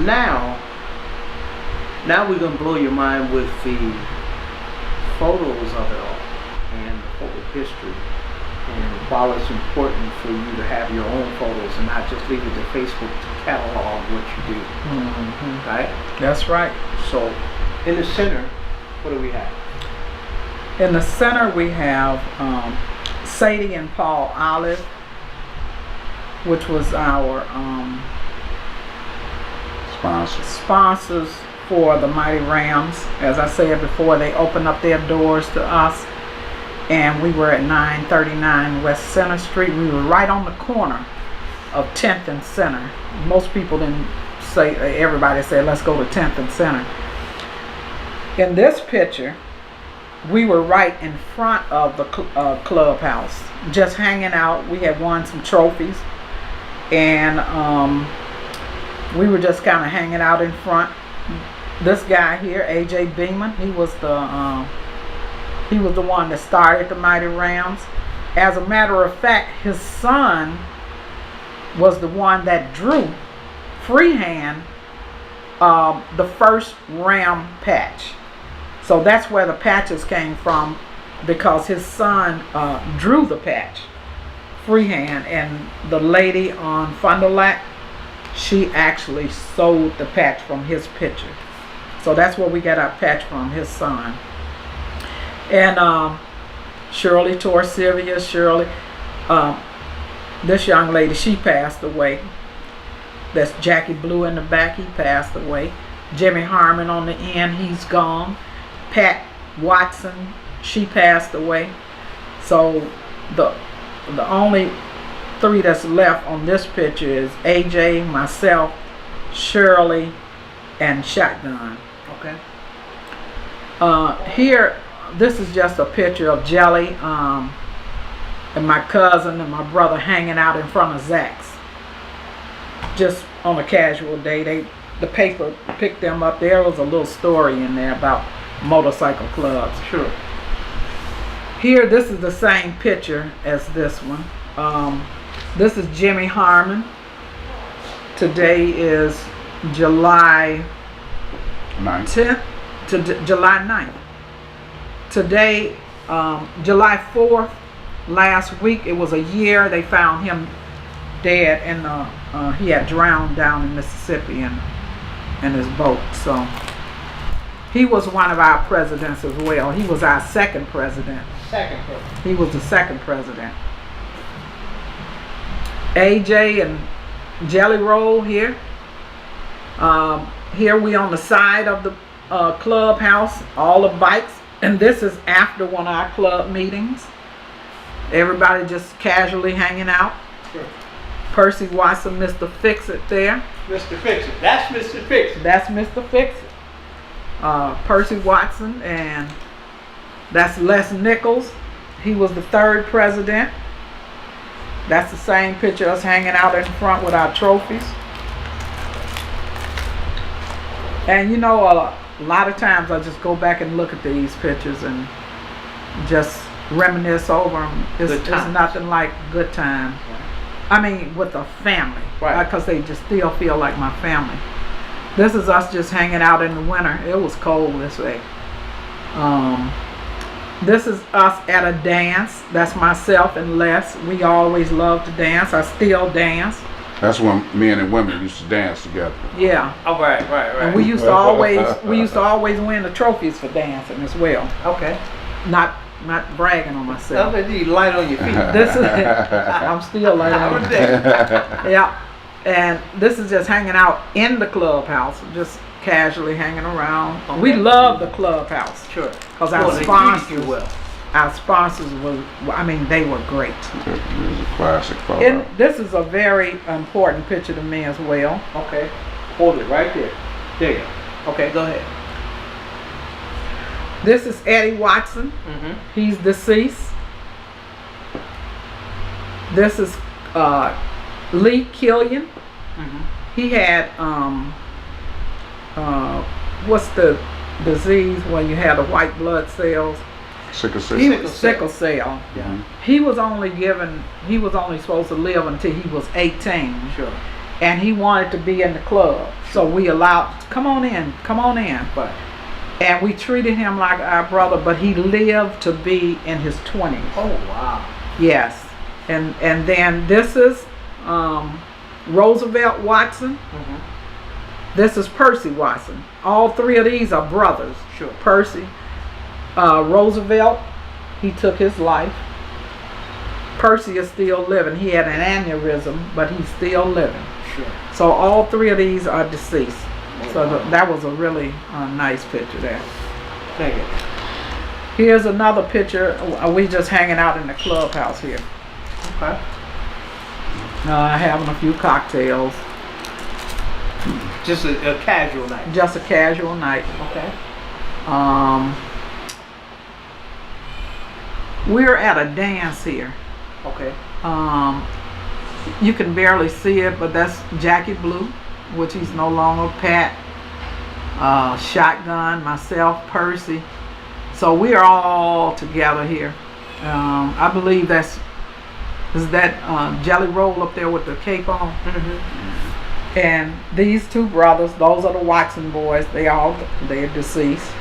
now we're gonna blow your mind with the photos of it all and the photo history, and while it's important for you to have your own photos and not just leave it to Facebook to catalog what you do, right? That's right. So in the center, what do we have? In the center we have Sadie and Paul Olive, which was our sponsors for the Mighty Rams. As I said before, they opened up their doors to us, and we were at 939 West Center Street. We were right on the corner of 10th and Center. Most people didn't say, everybody said, let's go to 10th and Center. In this picture, we were right in front of the clubhouse, just hanging out. We had won some trophies, and we were just kind of hanging out in front. This guy here, AJ Beeman, he was the one that started the Mighty Rams. As a matter of fact, his son was the one that drew freehand the first Ram patch. So that's where the patches came from, because his son drew the patch freehand, and the lady on Fond du Lac, she actually sewed the patch from his picture. So that's where we got our patch from, his son. And Shirley Torsilvia, this young lady, she passed away. That's Jackie Blue in the back, he passed away. Jimmy Hartman on the end, he's gone. Pat Watson, she passed away. So the only three that's left on this picture is AJ, myself, Shirley, and Shotgun. Okay. Here, this is just a picture of Jelly and my cousin and my brother hanging out in front of Zach's. Just on a casual day. The paper picked them up. There was a little story in there about motorcycle clubs. Sure. Here, this is the same picture as this one. This is Jimmy Harmon. Today is July 10th to July 9th. Today, July 4th, last week, it was a year they found him dead, and he had drowned down in Mississippi in his boat. So he was one of our presidents as well. He was our second president. He was the second president. AJ and Jelly Roll here. Here we on the side of the clubhouse, all the bikes. And this is after one of our club meetings. Everybody just casually hanging out. Sure. Percy Watson, Mr. Fix-It there. Mr. Fix-It. That's Mr. Fix-It. That's Mr. Fix-It. Percy Watson, and that's Les Nichols. He was the third president. That's the same picture of us hanging out in front with our trophies. And you know, a lot of times I just go back and look at these pictures and just reminisce over them. It's nothing like good times. I mean, with the family, right? Because they just still feel like my family. This is us just hanging out in the winter. It was cold this way. This is us at a dance. That's myself and Les. We always love to dance. I still dance. That's when men and women used to dance together. Yeah. Oh, right. And we used to always win the trophies for dancing as well. Okay. Not bragging on myself. You light on your feet. This is I'm still light on my feet. Yeah. And this is just hanging out in the clubhouse, just casually hanging around. Okay. We love the clubhouse. Sure. Because our sponsors were, they were great. It was a classic photo. And this is a very important picture to me as well. Okay. Hold it right there. There you go. Okay, go ahead. This is Eddie Watson. Mm-hmm. He's deceased. This is Lee Killian. Mm-hmm. He had what's the disease when you had the white blood cells? Sickle cell. Sickle cell. Yeah. He was only supposed to live until he was 18. Sure. and he wanted to be in the club. So we allowed, come on in. Right. And we treated him like our brother, but he lived to be in his 20s. Oh, wow. Yes. And then this is Roosevelt Watson. This is Percy Watson. All three of these are brothers. Sure. Percy. Roosevelt, he took his life. Percy is still living. He had an aneurysm, but he's still living. Sure. So all three of these are deceased. Oh, So wow. that was a really nice picture there. Thank you. Here's another picture. We just hanging out in the clubhouse here. Okay. Having a few cocktails. Just a casual night. Just a casual night. Okay. We're at a dance here. Okay. You can barely see it, but that's Jackie Blue, which he's no longer. Pat, Shotgun, myself, Percy. So we are all together here. I believe is that Jelly Roll up there with the cape on. And these two brothers, those are the Watson boys. They're deceased.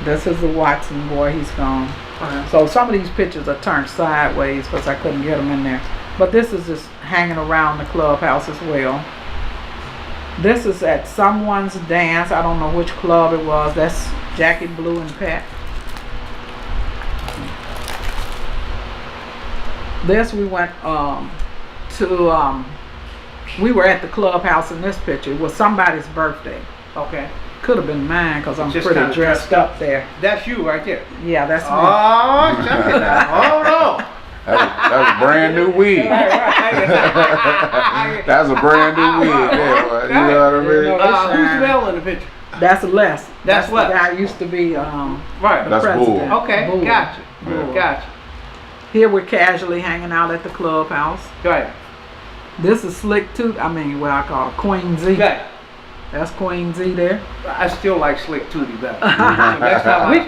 This is the Watson boy. He's gone. So some of these pictures are turned sideways because I couldn't get them in there. But this is just hanging around the clubhouse as well. This is at someone's dance. I don't know which club it was. That's Jackie Blue and Pat. This we went we were at the clubhouse in this picture. It was somebody's birthday. Okay. Could have been mine because I'm Just pretty kinda dressed up there. That's you right there. Yeah, that's me. Oh, check it out. Hold on. That was brand new weed. Right. That's a brand new weed there, boy. You know what I mean? Who's Mel in the picture? That's Les. That's Les. the guy who used to be Right. the That's president. Bull. Okay. Bull. Gotcha. Yeah. Gotcha. Here we're casually hanging out at the clubhouse. Right. This is Slick Toot. I mean, what I call Queen Z. Right. That's Queen Z there. I still like Slick Tootie better. So next time I We see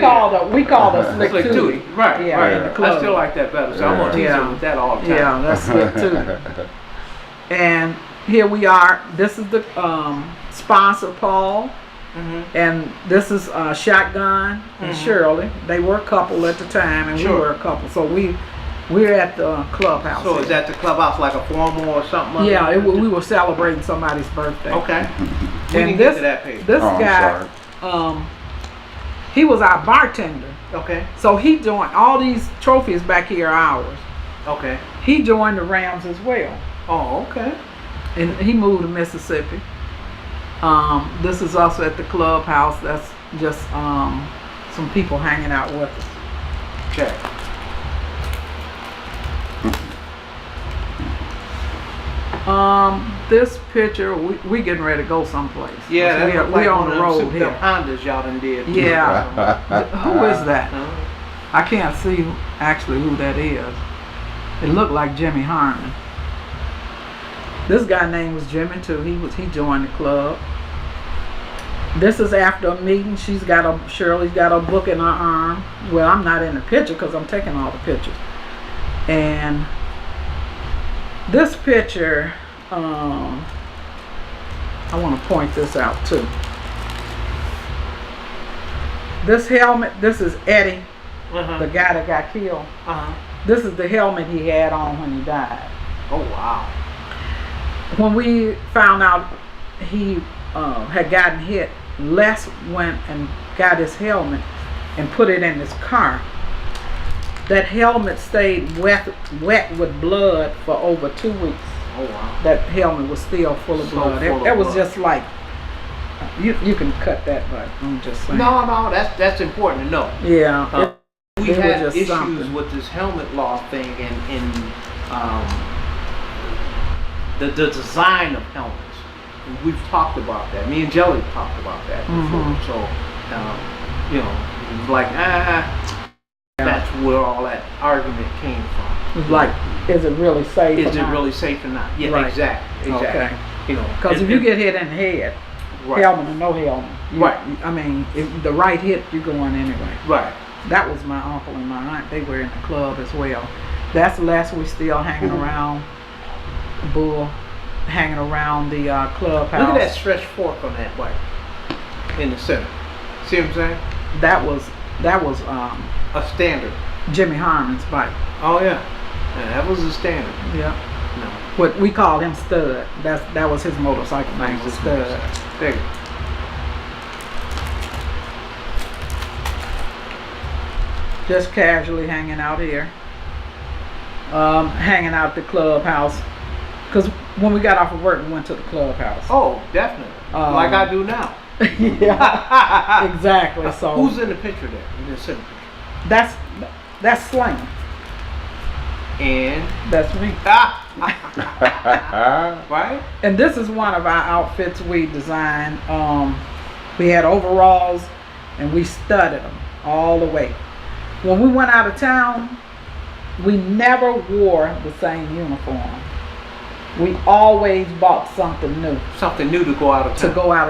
called her Slick Slick Tootie. Tootie. Right. Yeah, Right. in the club. I still like that better. So I'm gonna tease Yeah. her with that all the time. Yeah, that's Slick Tootie. And here we are. This is the sponsor, Paul. And this is Shotgun and Shirley. They were a couple at the time, and Sure. we were a couple. So we're at the clubhouse. So here. is that the clubhouse like a formal or something? Yeah, we were celebrating somebody's birthday. Okay. We And didn't this get to that page. this Oh, I'm guy, he was our bartender. Okay. So he joined all these trophies back here are ours. Okay. He joined the Rams as well, Oh, okay. and he moved to Mississippi. This is also at the clubhouse. That's just some people hanging out with us. Okay. This picture, we getting ready to go someplace. Yeah, that look like we on one the of them road souped here. up Hondas y'all done did. Yeah. Who is that? Huh? I can't see actually who that is. It looked like Jimmy Hartman. This guy name was Jimmy too. He joined the club. This is after a meeting. Shirley's got a book in her arm. Well, I'm not in the picture because I'm taking all the pictures. And this picture, I want to point this out too. This helmet, this is Eddie, the guy that got killed. This is the helmet he had on when he died. Oh, wow. When we found out he had gotten hit, Les went and got his helmet and put it in his car. That helmet stayed wet with blood for over 2 weeks. Oh, wow. That helmet was still full of blood. It was just like, you can cut that, but I'm just saying. No, that's important to know. Yeah. We It was had just issues something. with this helmet law thing and the design of helmets. And we've talked about that. Me and Jelly talked about that before. So, like, that's where all that argument came from. It's like, is it really safe? Is it really safe or not? Yeah, Right. exactly. Okay. Because if and- you get hit in the head, right, helmet or no helmet, Right. I mean, if the right hit, you're going anyway. right. That was my uncle and my aunt. They were in the club as well. That's Les. We still hanging around. Bull. hanging around the clubhouse. Look at that stretched fork on that bike in the center. See what I'm saying? That was A standard. Jimmy Hartman's bike. Oh yeah. Yeah, that was a standard. Yeah. No. What we called him Stud. That was his motorcycle name, was Stud. There you go. Just casually hanging out here. Hanging out at the clubhouse. Because when we got off of work, we went to the clubhouse. Oh, definitely. Like I do now. Yeah, exactly. So who's in the picture there? In the center picture? That's Sling. And That's me. right? And this is one of our outfits we designed. We had overalls and we studded them all the way. When we went out of town, we never wore the same uniform. We always bought something new. Something new to go out of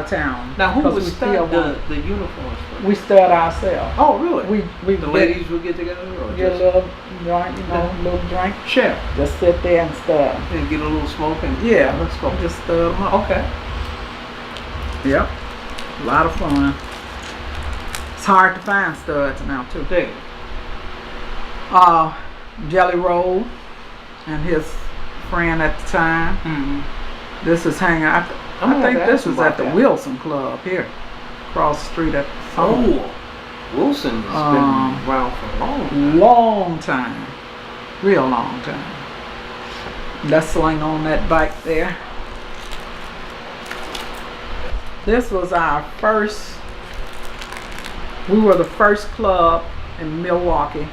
town. Now, who would stud the uniforms for? We stud ourselves. Oh, really? The ladies would get together? Or get just a little drink, little drink. share? Just sit there and stud. And get a little smoke and Yeah, let's go. Just stud them up. Okay. Yep. A lot of fun. It's hard to find studs now, too. Dig. Jelly Roll and his friend at the time. Mm-hmm. This is hanging out. I think this was at the Wilson Club here, across the street at the phone. Oh, Wilson's been around for a long time. Real long time. Let's Sling on that bike there. This was our first, we were the first club in Milwaukee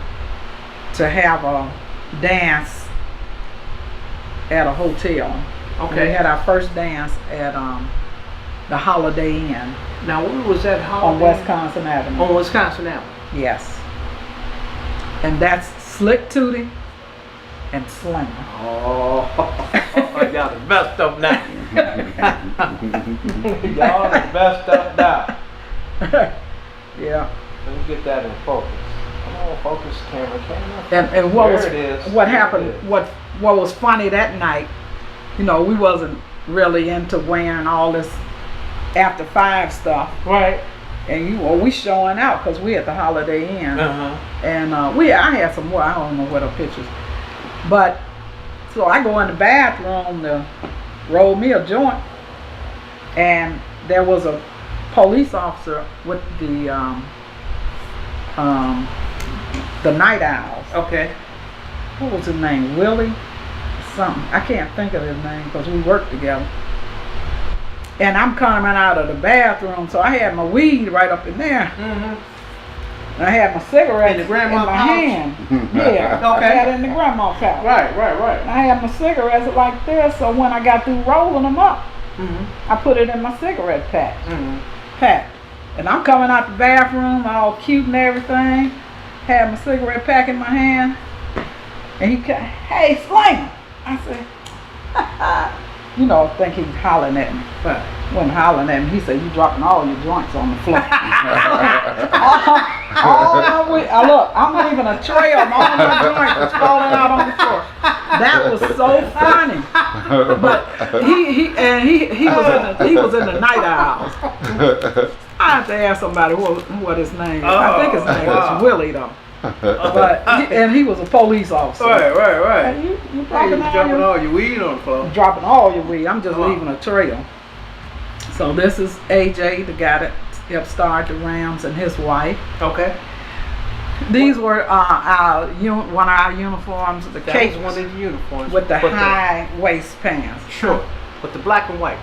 to have a dance at a hotel. Okay. We had our first dance at the Holiday Inn. Now, where was that Holiday? On Wisconsin Avenue. On Wisconsin Avenue. Yes. And that's Slick Tootie and Sling. Oh, y'all the best up now. Y'all the best up now. Yeah. Let me get that in focus. Come on, focus camera. And what There was it is. what There happened? it is. What was funny that night? You know, we wasn't really into wearing all this after 5 stuff, Right. and we showing out because we at the Holiday Inn, and I had some more. I don't know what are pictures, but so I go in the bathroom to roll me a joint, and there was a police officer with the Night Owls. Okay. What was his name? Willie? Something. I can't think of his name because we worked together. And I'm coming out of the bathroom, so I had my weed right up in there. Mm-hmm. And I had my cigarette In the grandma in my pouch? hand. Yeah. Okay. I had it in the grandma pouch. Right. And I had my cigarettes like this, so when I got through rolling them up, Mm-hmm. I put it in my cigarette pack. Mm-hmm. And I'm coming out the bathroom all cute and everything. Had my cigarette pack in my hand. And he came, "Hey, Sling!" I said, you know, I think he hollering at me. Right. Wasn't hollering at me. He said, "You dropping all your joints on the floor." Look, I'm leaving a trail and all my joints was falling out on the floor. That was so funny. But he was in the Night Owls. I have to ask somebody what his name is. I think his name was Willie though. But he was a police officer. Right. Hey, you Hey, dropping you dropping all your weed on the floor. dropping all your weed. I'm just leaving a trail. So this is AJ, the guy that helped start the Rams, and his wife. Okay. These were one of our uniforms, the That cape was one of the uniforms. with the But high waist pants. Sure. With the black and white.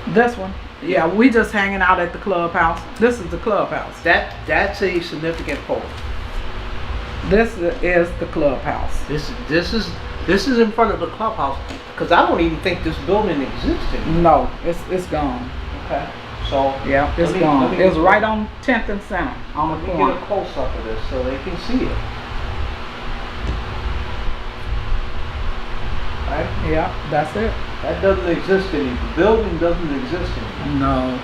This one, yeah, we just hanging out at the clubhouse. This is the clubhouse. That's a significant photo. This is the clubhouse. This is in front of the clubhouse because I don't even think this building exists anymore. No, it's gone. Okay. So Yeah, it's gone. It was right on 10th and Center on the Let me corner. get a close up of this so they can see it. Right? Yeah, that's it. That doesn't exist anymore. The building doesn't exist anymore. No,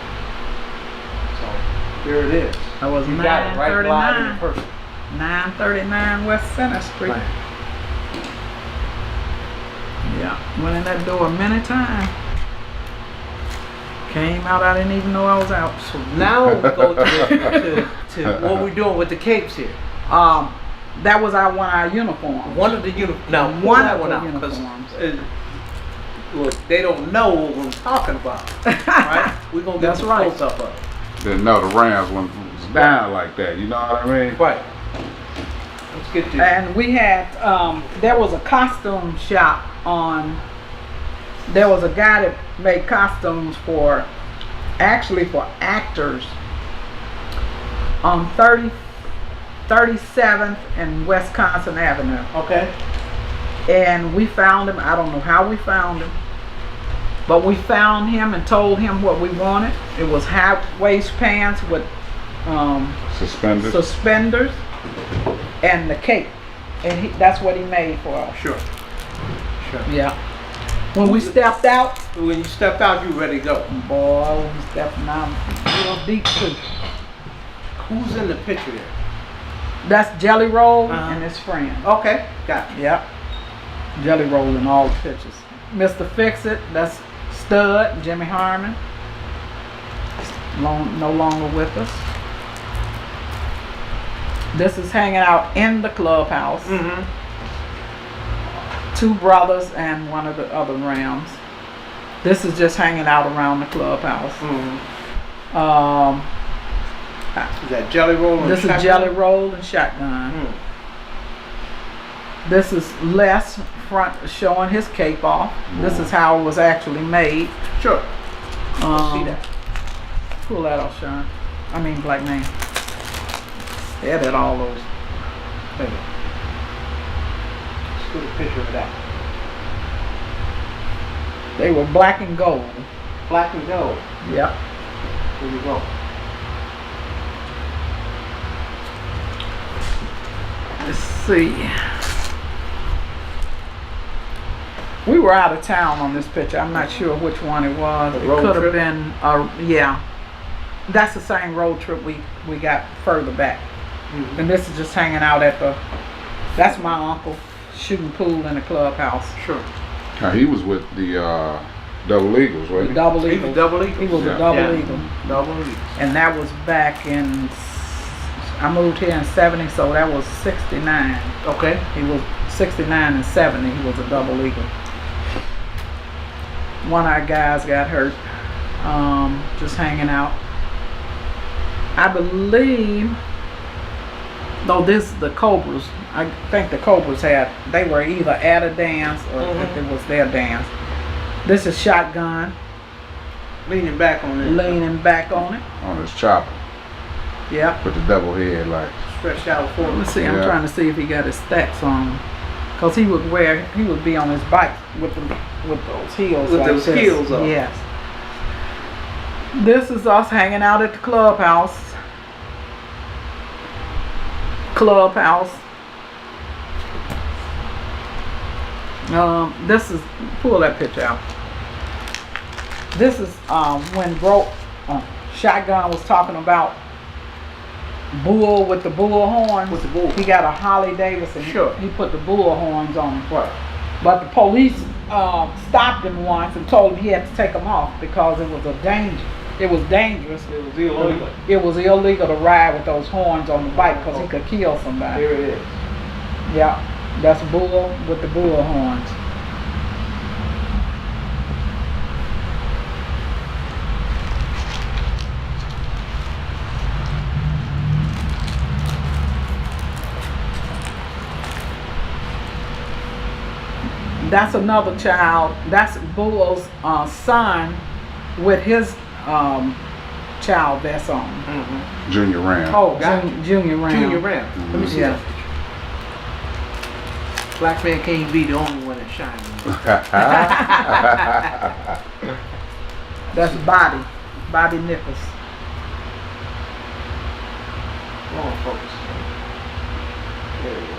So here it is. that was You got it right live in 939. person. 939 West Center Street. Right. Yeah. Yeah, went in that door many times. Came out, I didn't even know I was out. So now we go to what we're doing with the capes here. That was one of our uniforms. One of the uniforms. Now, One of one the out, uniforms. Look, they don't know what we're talking about, right? We're gonna get That's some right. close up of it. Didn't know the Rams was down like that. You know what I mean? Right. Let's get to. And we had, there was a costume shop there was a guy that made costumes for actors on 37th and Wisconsin Avenue. Okay. And we found him. I don't know how we found him, but we found him and told him what we wanted. It was high waist pants with suspenders and the cape, and that's what he made for us. Sure. Yeah. When we stepped out, When you stepped out, you ready to go. boy, when we stepped out, real deep too. Who's in the picture there? That's Jelly Roll Uh-huh. and his friend. Okay, got you. Yep. Jelly Roll in all the pictures. Mr. Fix It, that's Stud, Jimmy Hartman. No longer with us. This is hanging out in the clubhouse. Mm-hmm. Two brothers and one of the other Rams. This is just hanging out around the clubhouse. Mm-hmm. Is that Jelly Roll? And This is Shotgun? Jelly Roll and Shotgun. Mm. This is Les front showing his cape off. This is how it was actually made. Sure. See that. Pull that off, Sean. I mean, Black Man. They had all those. Wait a minute. Let's get a picture of that. They were black and gold. Black and gold. Yep. Here we go. Let's see. We were out of town on this picture. I'm not sure which one it was. A It road could have trip? been, yeah. That's the same road trip we got further back. Mm-hmm. And this is just hanging out that's my uncle shooting pool in the clubhouse. Sure. He was with the Double Eagles, The wasn't he? double He eagle. was Double Eagle. He was Yeah. a double Yeah. eagle. Double Eagle. And that was back in, I moved here in 70, so that was 69. Okay. He was 69 and 70, he was a double eagle. One of our guys got hurt, just hanging out. I believe, though the Cobras, I think the Cobras they were either at a dance or if it was their dance. This is Shotgun, Leaning back on it. leaning back on it. On his chopper Yep. with the double headlights. Stretched out forward. Let's see, I'm Yeah. trying to see if he got his stats on. Cause he would be on his bike with those heels. With like those this. heels on. Yes. This is us hanging out at the clubhouse. This is, pull that picture out. This is when Shotgun was talking about bull with the bull horns. With the bull. He got a Harley Davidson. Sure. He put the bull horns on him. Right. But the police stopped him once and told him he had to take them off because it was a danger. It was dangerous. It was illegal. It was illegal to ride with those horns on the bike because he could kill somebody. Here it is. Yeah, that's bull with the bull horns. That's another child. That's Bull's son with his child vest on. Mm-hmm. Junior Ram. Oh, Gotcha. Junior Ram. Junior Ram. Let me see Yeah. that picture. Black man can't be the only one that's shining. That's Bobby Nichols. Come on, focus. There it is.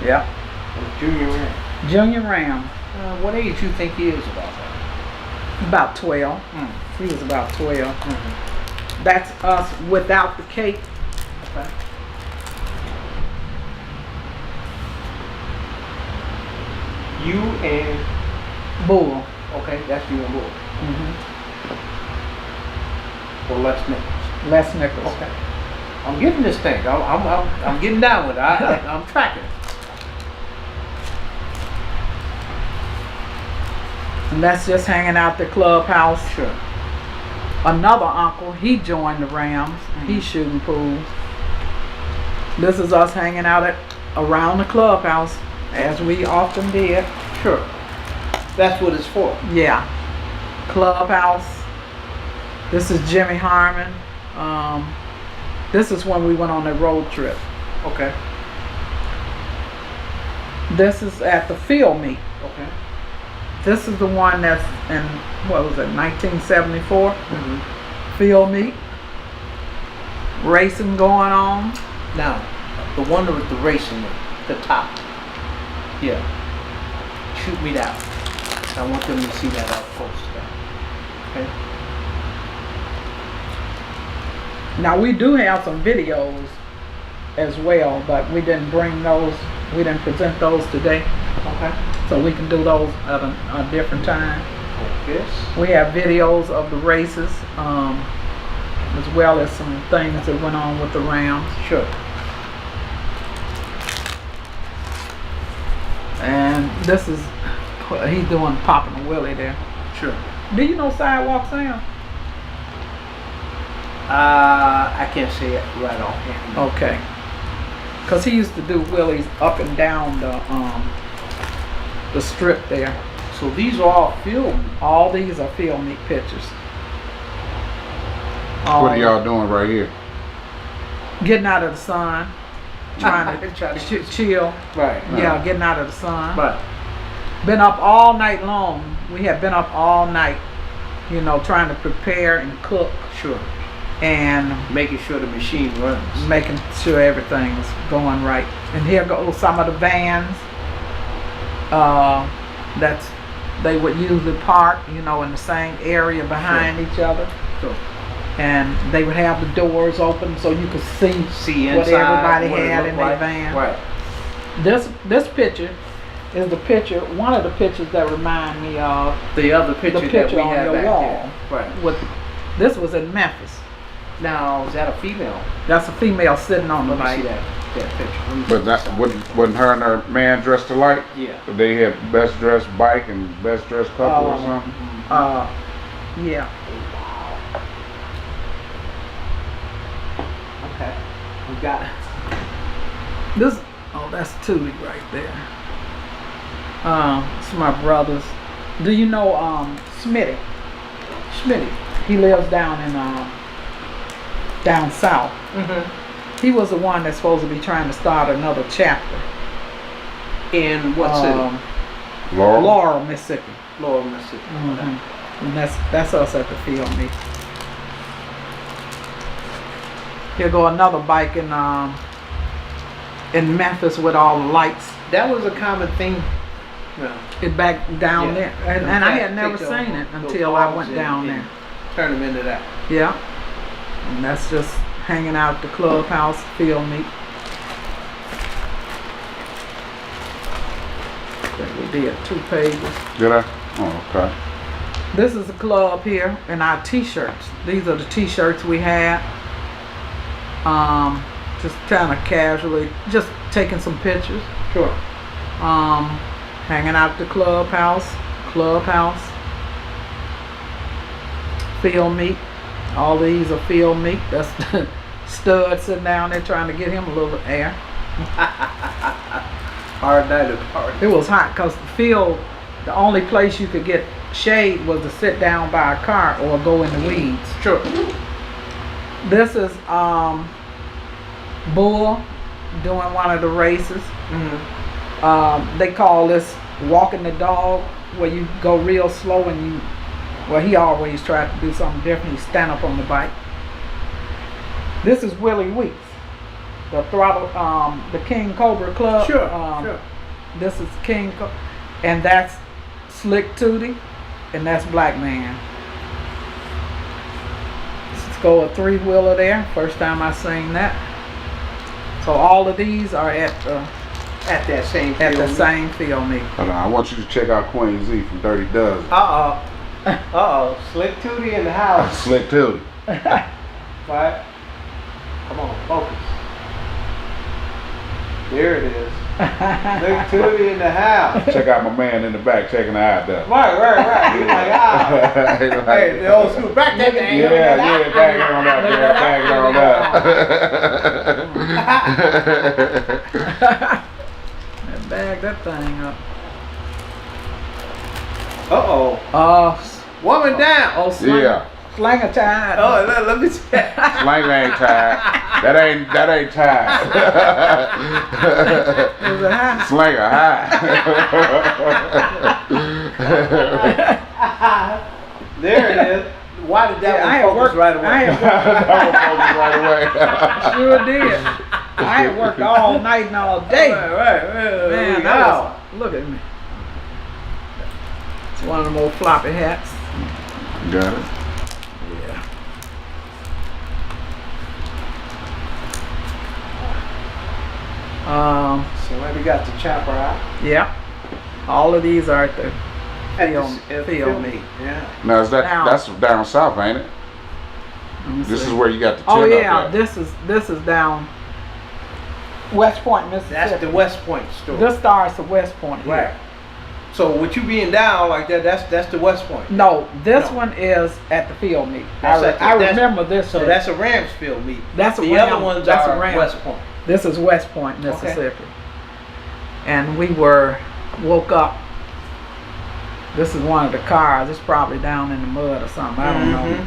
Yep. Junior Ram. Junior Ram. What age you think he is about that? About 12. He was about 12. That's us without the cape. Okay. You and Bull. okay, that's you and Bull. Mm-hmm. Or Les Nichols. Les Nichols. Okay. I'm getting this thing. I'm getting down with it. I'm tracking it. And that's just hanging out the clubhouse. Sure. Another uncle, he joined the Rams. He's shooting pools. This is us hanging out around the clubhouse, as we often did. Sure. That's what it's for. Yeah. Clubhouse. This is Jimmy Hartman. This is when we went on a road trip. Okay. This is at the field meet. Okay. This is the one that's in, what was it, 1974? Mm-hmm. Field meet. Racing going on. Now, the one with the racing, the top. Yeah. Shoot me that. I want them to see that up close to that. Okay. Now we do have some videos as well, but we didn't bring those, we didn't present those today. Okay. So we can do those at a different time. Yes. We have videos of the races, as well as some things that went on with the Rams. Sure. And this is, he's doing popping a willie there. Sure. Do you know Sidewalk Sam? I can't say it right offhand. Okay. Cause he used to do willies up and down the strip there. So these are all filmed. All these are field meet pictures. What are y'all doing right here? Getting out of the sun, trying to chill. Right. Yeah, getting out of the sun. Right. Been up all night long. We have been up all night, you know, trying to prepare and cook Sure. and Making sure the machine runs. making sure everything's going right. And here go some of the vans that's they would usually park, you know, in the same area behind each other. Sure. And they would have the doors open so you could see See what inside, everybody what it had looked in their like. van. Right. This picture is the picture, one of the pictures that remind me of The other picture, the picture that we on have your back wall. there. Right. With, this was in Memphis. Now, is that a female? That's a female sitting on the Let me see bike. that picture. Let me But see that wasn't her and her man dressed alike? Yeah. They had best dressed bike and best dressed couple or something? Yeah. Okay. We got it. This, oh, that's Tootie right there. It's my brother's. Do you know Smitty? Smitty. He lives down in down south. Mm-hmm. He was the one that's supposed to be trying to start another chapter. In what city? Laurel? Laurel, Mississippi. Laurel, Mississippi. Mm-hmm. And that's us at the field meet. Here go another bike in Memphis with all the lights. That was a common thing. Yeah. It back down Yeah. there, and I had never Take seen those- it those until I balls went and- down and there. Turn them into that. Yeah, and that's just hanging out the clubhouse field meet. I think we did 2 pages. Did I? Oh, okay. This is the club here and our t-shirts. These are the t-shirts we had. Just kind of casually, just taking some pictures. Sure. Hanging out the clubhouse, field meet. All these are field meet. That's Stud sitting down there trying to get him a little air. Hard night at the party. It was hot because the field, the only place you could get shade was to sit down by a car or go in the weeds. Sure. This is Bull doing one of the races. Mm-hmm. They call this walking the dog, where you go real slow and you, well, he always tried to do something different. He stand up on the bike. This is Willie Weeks, the throttle, the King Cobra Club. Sure. Sure. This is King, and that's Slick Tootie, and that's Black Man. Let's go a 3-wheeler there. First time I seen that. So all of these are at At that same at field the meet. same field meet. Hold on, I want you to check out Queen Z from Dirty Dozen. Slick Tootie in the house. Slick Tilly. Right? Come on, focus. There it is. Slick Tootie in the house. Check out my man in the back checking the eye though. Right. He's like, Hey, the old school. Back that thing. Yeah, bag it on up, yeah, bag it on up. Bag that thing up. Woman down. Oh, slinger time. Let me see. Slang ain't tied. That ain't tied. Is it high? Slanger high. There it is. Why did that one focus right away? Sure did. I had worked all night and all day. Right. Man, look at me. It's one of them old floppy hats. Got it. Yeah. So we got the chopper out. Yeah. All of these are at the field meet. Yeah. Now that's down south, ain't it? This is where you got the chin up at. This is down West Point, Mississippi. That's the West Point store. This starts at West Point. Here. Right. So with you being down like that, that's the West Point. No, this one is at the field meet. That's I remember this. So that's a Rams field meet. That's the other ones are West Point. This is West Point, Mississippi. And we woke up. This is one of the cars. It's probably down in the mud or something. I don't know.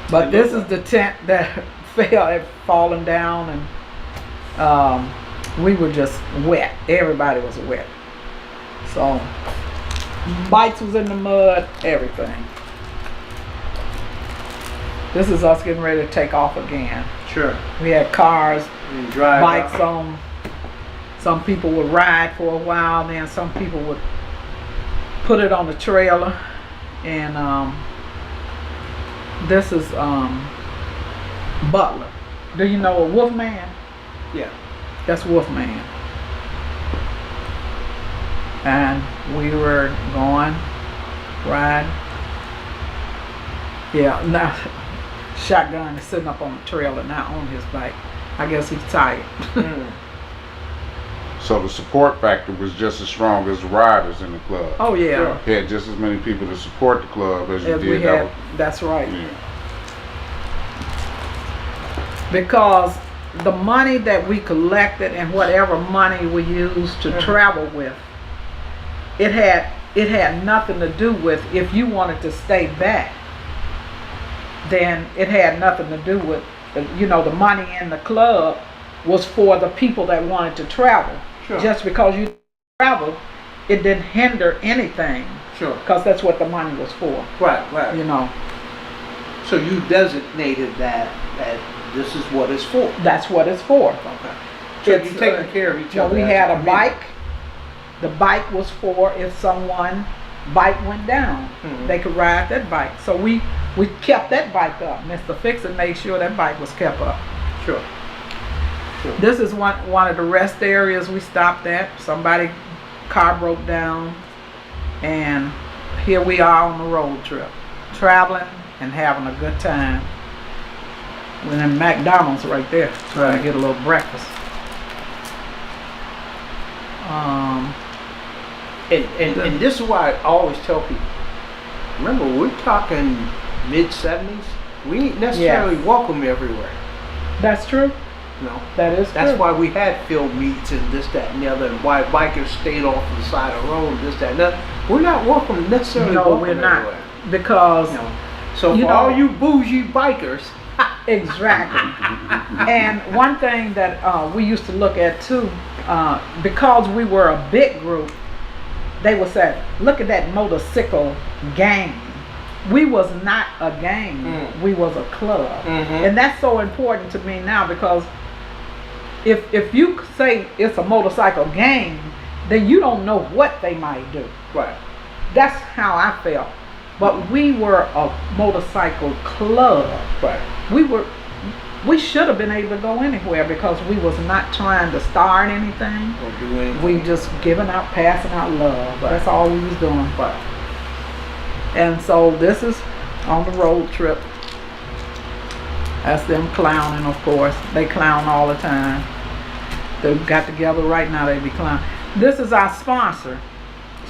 But this is the tent that had fallen down, and we were just wet. Everybody was wet. So bikes was in the mud, everything. This is us getting ready to take off again. Sure. We had cars, drive bikes on. Some people would ride for a while, then some people would put it on the trailer. And this is Butler. Do you know a Wolfman? Yeah. That's Wolfman. And we were going, ride. Yeah, now Shotgun is sitting up on the trailer, not on his bike. I guess he's tired. So the support factor was just as strong as the riders in the club. Oh yeah. You had just as many people to support the club as you did. We had, that's right. Yeah. Because the money that we collected and whatever money we used to travel with, it had nothing to do with if you wanted to stay back. Then it had nothing to do with, the money in the club was for the people that wanted to travel. Sure. Just because you traveled, it didn't hinder anything. Sure. Because that's what the money was for. Right. So you designated that this is what it's for. That's what it's for. Okay. So you're taking care of each other. We had a bike. The bike was for if someone bike went down, they could ride that bike. So we kept that bike up. Mr. Fixer made sure that bike was kept up. Sure. This is one of the rest areas we stopped at. Somebody car broke down, and here we are on the road trip, traveling and having a good time. We're in McDonald's right there, trying to get a little breakfast. And this is why I always tell people, remember we're talking mid-70s, we ain't necessarily welcome everywhere. That's true. No. That is true. That's why we had field meets and this, that, and the other, and why bikers stayed off the side of the road, this, that, and that. We're not welcome necessarily. No, welcome we're not. everywhere. Because so for all you bougie bikers. Exactly. And one thing that we used to look at too, because we were a big group, they would say, look at that motorcycle gang. We was not a gang, we was a club. And that's so important to me now, because if you say it's a motorcycle gang, then you don't know what they might do. Right. That's how I felt. But we were a motorcycle club. Right. we should have been able to go anywhere because we was not trying to start anything. Or do anything. We just giving out, passing out love. That's all we was doing. Right. And so this is on the road trip. That's them clowning, of course. They clown all the time. They got together right now, they be clowning. This is our sponsor.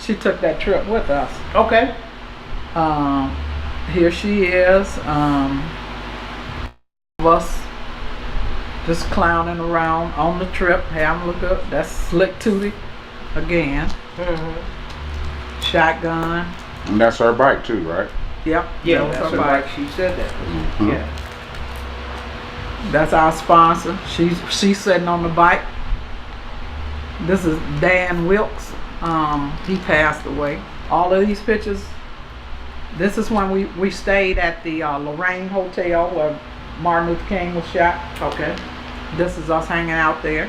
She took that trip with us. Okay. Here she is. Us just clowning around on the trip, having a look up. That's Slick Tootie again. Shotgun. And that's her bike too, right? Yep. Yeah, that was that's her right. bike. She said that. Mhm. Yeah. That's our sponsor. She's sitting on the bike. This is Dan Wilkes. He passed away. All of these pictures. This is when we stayed at the Lorraine Hotel where Martin Luther King was shot. Okay. This is us hanging out there.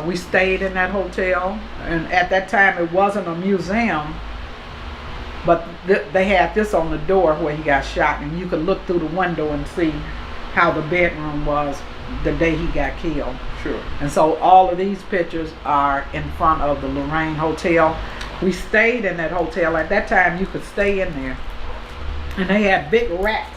We stayed in that hotel, and at that time it wasn't a museum, but they had this on the door where he got shot, and you could look through the window and see how the bedroom was the day he got killed. Sure. And so all of these pictures are in front of the Lorraine Hotel. We stayed in that hotel. At that time you could stay in there, and they had big racks.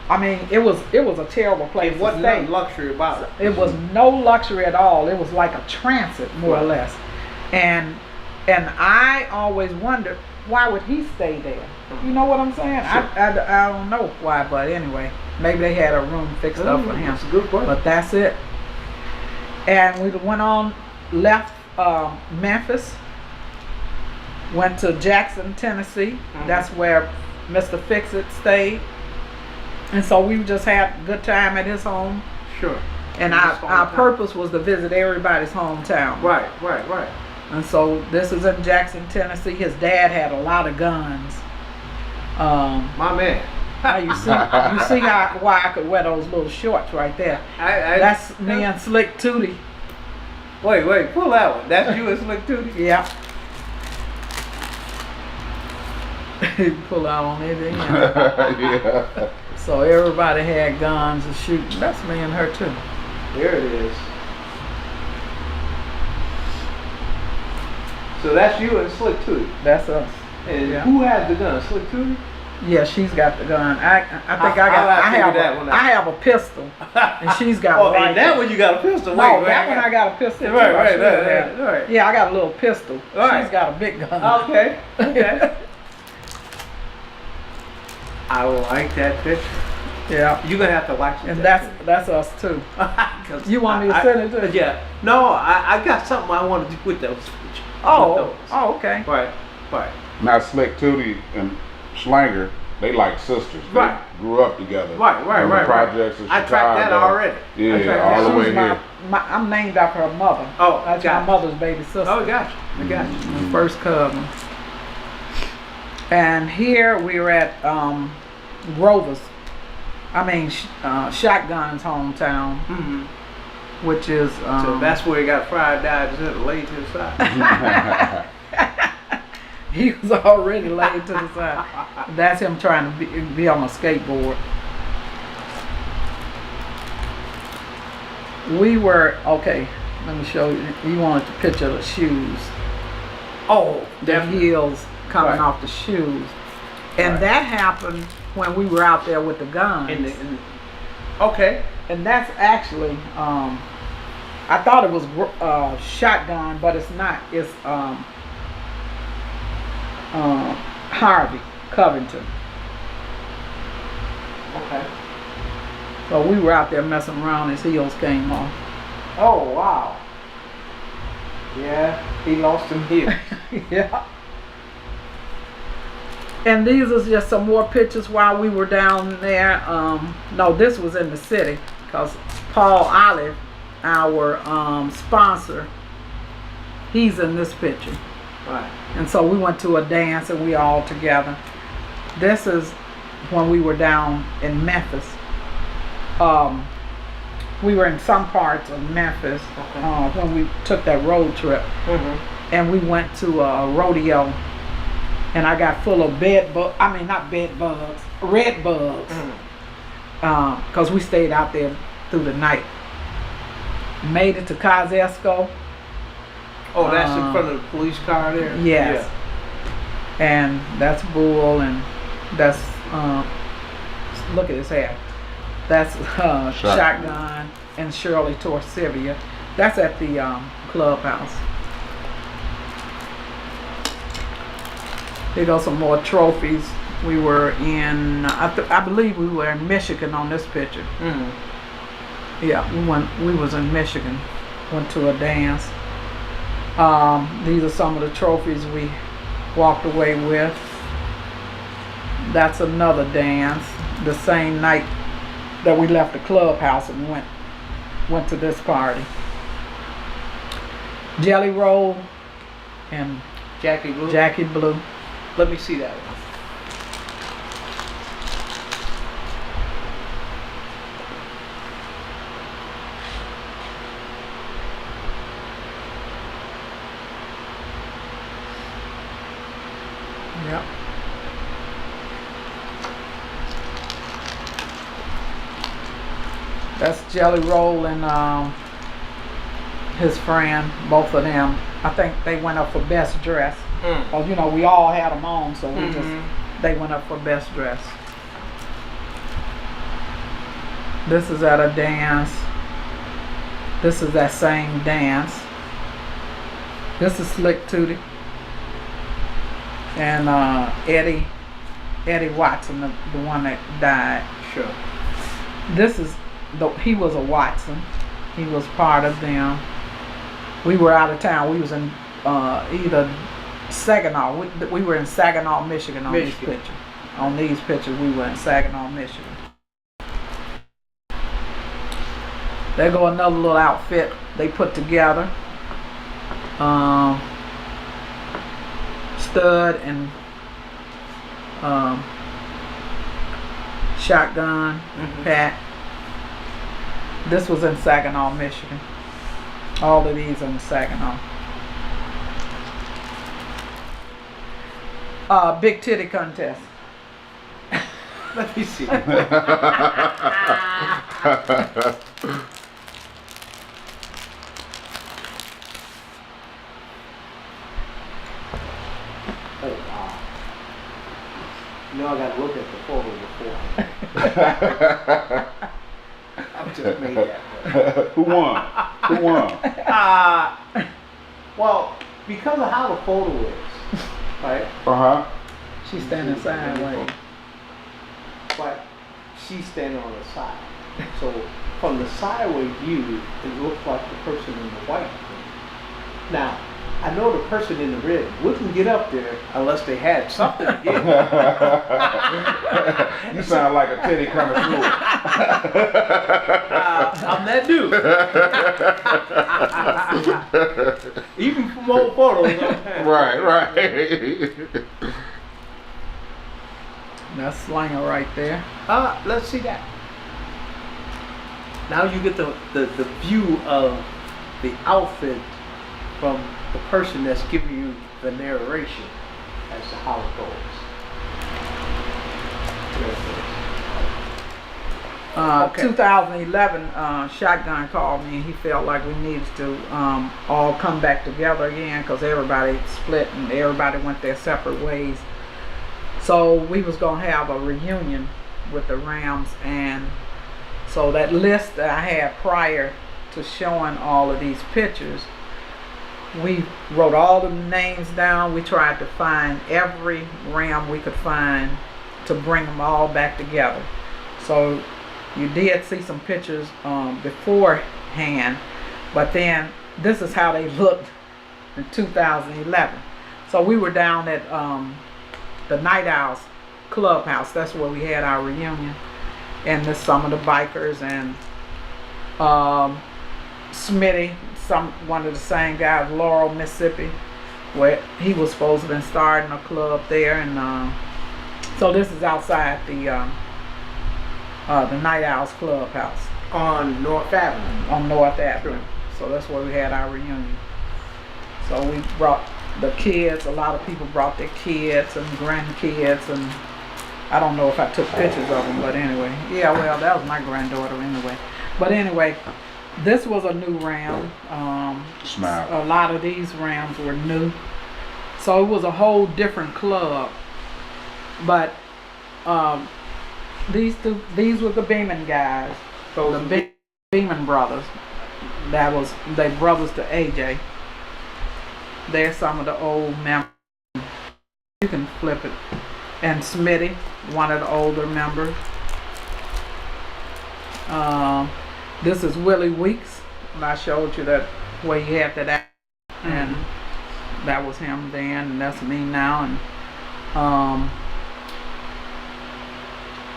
I mean, it was a terrible place. It wasn't to stay. nothing luxury about it. It was no luxury at all. It was like a transit, more or less. And I always wondered, why would he stay there? You know what I'm saying? Sure. I don't know why, but anyway, maybe they had a room fixed up for him. That's a good point. But that's it. And we went on, left Memphis, went to Jackson, Tennessee. That's where Mr. Fix-It stayed. And so we just had a good time at his home. Sure. And our purpose was to visit everybody's hometown. Right. And so this is in Jackson, Tennessee. His dad had a lot of guns. My man. You see why I could wear those little shorts right there. That's me and Slick Tootie. Wait, pull that one. That's you and Slick Tootie? Yeah. Pull out on it. Yeah. So everybody had guns and shooting. That's me and her too. There it is. So that's you and Slick Tootie. That's us. And Yeah. who has the gun? Slick Tootie? Yeah, she's got the gun. I think I'll figure that one out. I have a pistol, and she's got Oh, a rifle. and that one you got a pistol. No, that one I got a pistol. too. I should have had. Right. Yeah, I got a little pistol. Right. She's got a big gun. Okay. I like that picture. Yeah. You're gonna have to watch it. And that's us too. You want me to send it to you? Yeah. No, I got something I want to do with those pictures. Oh, okay. Right. Now Slick Tootie and Schlanger, they like sisters. They Right. grew up together. Right. In the projects in I tracked that Chicago. already. Yeah, I tracked all that. the way She's here. I'm named after her mother. Oh, That's gotcha. my mother's baby sister. Oh, gotcha. I got you. My first cousin. And here we were at Grover's. Shotgun's hometown, which is. So that's where he got fried, died, and laid to the side. He was already laid to the side. That's him trying to be on a skateboard. We were, okay, let me show you. You wanted to picture the shoes. Oh, The definitely. heels coming Right. off the shoes. And Right. that happened when we were out there with the guns. Okay. And that's actually, I thought it was shotgun, but it's not. It's Harvey Covington. Okay. So we were out there messing around. His heels came off. Oh, wow. Yeah, he lost some heels. Yeah. And these are just some more pictures while we were down there. No, this was in the city because Paul Olive, our sponsor, he's in this picture. Right. And so we went to a dance and we all together. This is when we were down in Memphis. We were in some parts of Memphis when we took that road trip. And we went to a rodeo and I got full of not bed bugs, red bugs, because we stayed out there through the night. Made it to Kosciuszko. Oh, that's in front of the police car there? Yes. Yeah. And that's Bull, and that's, look at his hair. That's Shotgun and Shirley Torsivia. That's at the clubhouse. There go some more trophies. We were in, I believe we were in Michigan on this picture. Yeah, we was in Michigan. Went to a dance. These are some of the trophies we walked away with. That's another dance. The same night that we left the clubhouse and went to this party. Jelly Roll and Jackie Blue? Jackie Blue. Let me see that one. Yep. That's Jelly Roll and his friend, both of them. I think they went up for best dress. Cause you know we all had them on, so they went up for best dress. This is at a dance. This is that same dance. This is Slick Tootie and Eddie Watson, the one that died. Sure. This is he was a Watson. He was part of them. We were out of town. We was in either Saginaw. We were in Saginaw, Michigan on these pictures. On these pictures, we were in Saginaw, Michigan. There go another little outfit they put together. Stud and Shotgun, Pat. This was in Saginaw, Michigan. All of these in Saginaw. Big titty contest. Let me see. Oh, wow. You know I gotta look at the photo before. I've just made that. Who won? Who won? Well, because of how the photo is, right? She's standing sideways. But she's standing on the side. So from the sideways view, it looks like the person in the white thing. Now, I know the person in the red wouldn't get up there unless they had something to get. You sound like a titty coming through. I'm that dude. Even from old photos. Right. That's Slanger right there. Let's see that. Now you get the view of the outfit from the person that's giving you the narration as to how it goes. Okay. 2011, Shotgun called me and he felt like we needed to all come back together again because everybody split and everybody went their separate ways. So we was going to have a reunion with the Rams, and so that list that I had prior to showing all of these pictures, we wrote all the names down. We tried to find every Ram we could find to bring them all back together. So you did see some pictures beforehand, but then this is how they looked in 2011. So we were down at the Night Owls Clubhouse. That's where we had our reunion. And there's some of the bikers and Smitty, one of the same guys, Laurel, Mississippi, where he was supposed to have been starting a club there. And so this is outside the Night Owls Clubhouse. On North Avenue. On North Avenue. So that's where we had our reunion. So we brought the kids. A lot of people brought their kids and grandkids, and I don't know if I took pictures of them, but anyway. Yeah, well, that was my granddaughter anyway. But anyway, this was a new Ram. Smile. A lot of these Rams were new. So it was a whole different club. But these were the Beeman guys. So the Beeman brothers. They brothers to AJ. They're some of the old members. You can flip it. And Smitty, one of the older members. This is Willie Weeks. And I showed you that where he had that act, and that was him then, and that's me now. And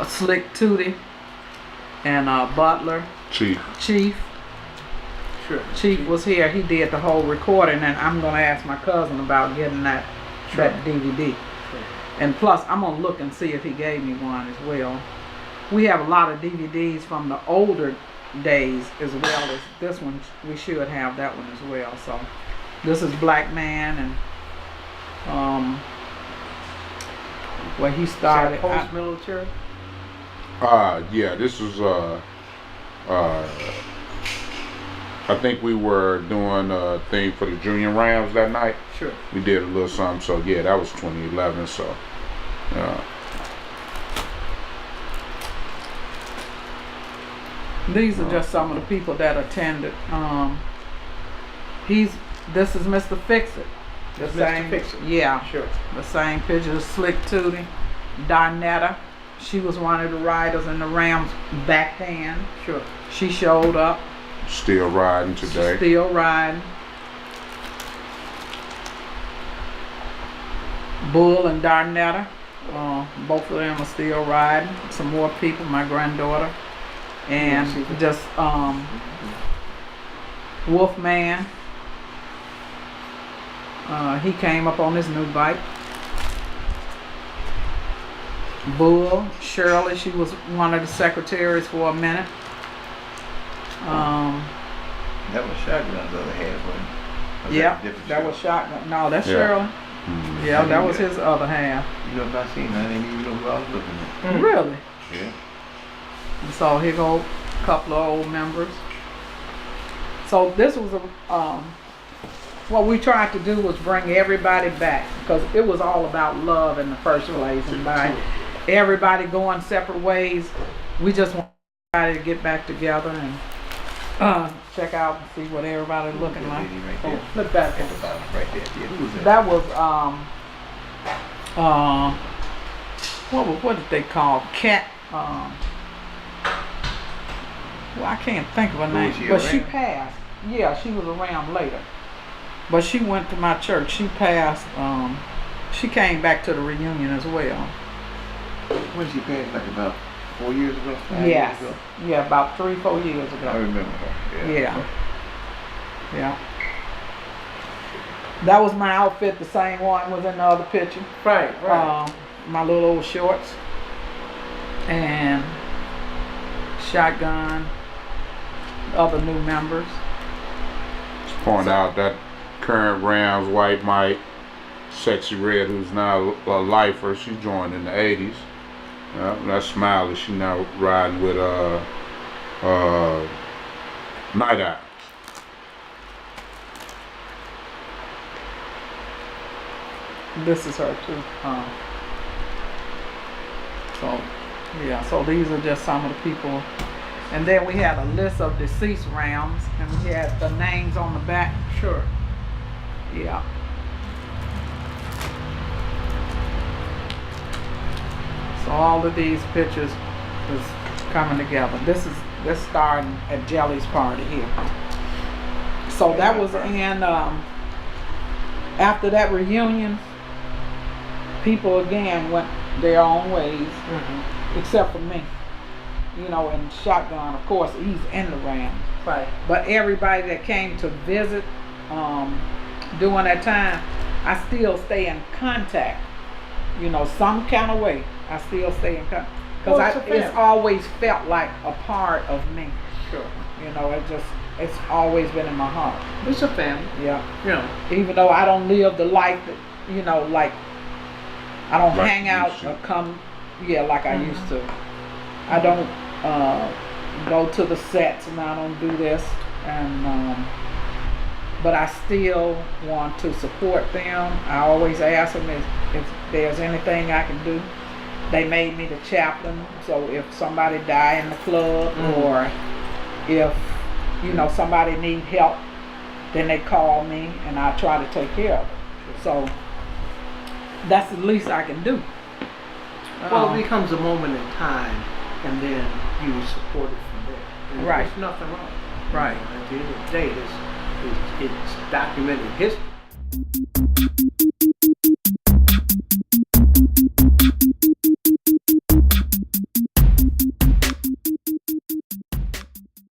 a Slick Tootie and Butler. Chief. Sure. Chief was here. He did the whole recording, and I'm gonna ask my cousin about getting that DVD. Sure. And plus, I'm gonna look and see if he gave me one as well. We have a lot of DVDs from the older days as well as this one. We should have that one as well. So this is Black Man, and where he started. Post-military? Yeah, this was I think we were doing a thing for the Junior Rams that night. Sure. We did a little something, so yeah, that was 2011, so These are just some of the people that attended. This is Mr. Fix-It. That's Mr. Fix-It. Yeah. Sure. The same picture of Slick Tootie. Darnetta. She was one of the riders in the Rams back then. Sure. She showed up. still riding today. Still riding. Bull and Darnetta. Both of them are still riding. Some more people, my granddaughter. And just Wolfman. He came up on his new bike. Bull, Shirley, she was one of the secretaries for a minute. That was Shotgun's other half, wasn't it? Yeah, that was Shotgun. No, that's Shirley. Mm-hmm. Yeah, that was his other half. You know, if I seen that, I didn't even know who I was looking at. Really? Yeah. And so here go a couple of old members. So this was what we tried to do was bring everybody back, because it was all about love in the first place, and by everybody going separate ways, we just want everybody to get back together and check out and see what everybody's looking like. Right there. Flip back. At the bottom, right there. Yeah, who was that? That was what did they call Cat? Well, I can't think of her name, but she passed. Yeah, she was around later, but she went to my church. She passed. She came back to the reunion as well. When she passed, like about 4 years ago? 5 Yes. years ago? Yeah, about 3-4 years ago. I remember her. Yeah. Yeah. That was my outfit. The same one was in the other picture. Right. My little old shorts and Shotgun. Other new members. Just point out that current Rams White Mike, Sexy Red, who's now a lifer, she joined in the 80s. That's Smiley. She now riding with Night Owl. This is her too. So yeah, so these are just some of the people. And then we had a list of deceased Rams, and we had the names on the back. Sure. Yeah. So all of these pictures is coming together. This starting at Jelly's party here. So that was in after that reunion, people again went their own ways, except for me. You know, and Shotgun, of course, he's in the Rams. Right. But everybody that came to visit during that time, I still stay in contact. You know, some kind of way, I still stay in contact. Because it's always felt like a part of me. Sure. You know, it just, it's always been in my heart. It's a family, Yeah. you know. Even though I don't live the life that, you know, like I don't Like hang you out used to. or come, like I used to. I don't go to the sets and I don't do this, and but I still want to support them. I always ask them if there's anything I can do. They made me the chaplain, so if somebody die in the club or if you know somebody need help, then they call me and I try to take care of it. So that's the least I can do. Well, it becomes a moment in time, and then you support it from there. And Right. There's nothing wrong. Right. You know, at the end of the day, it's documented history.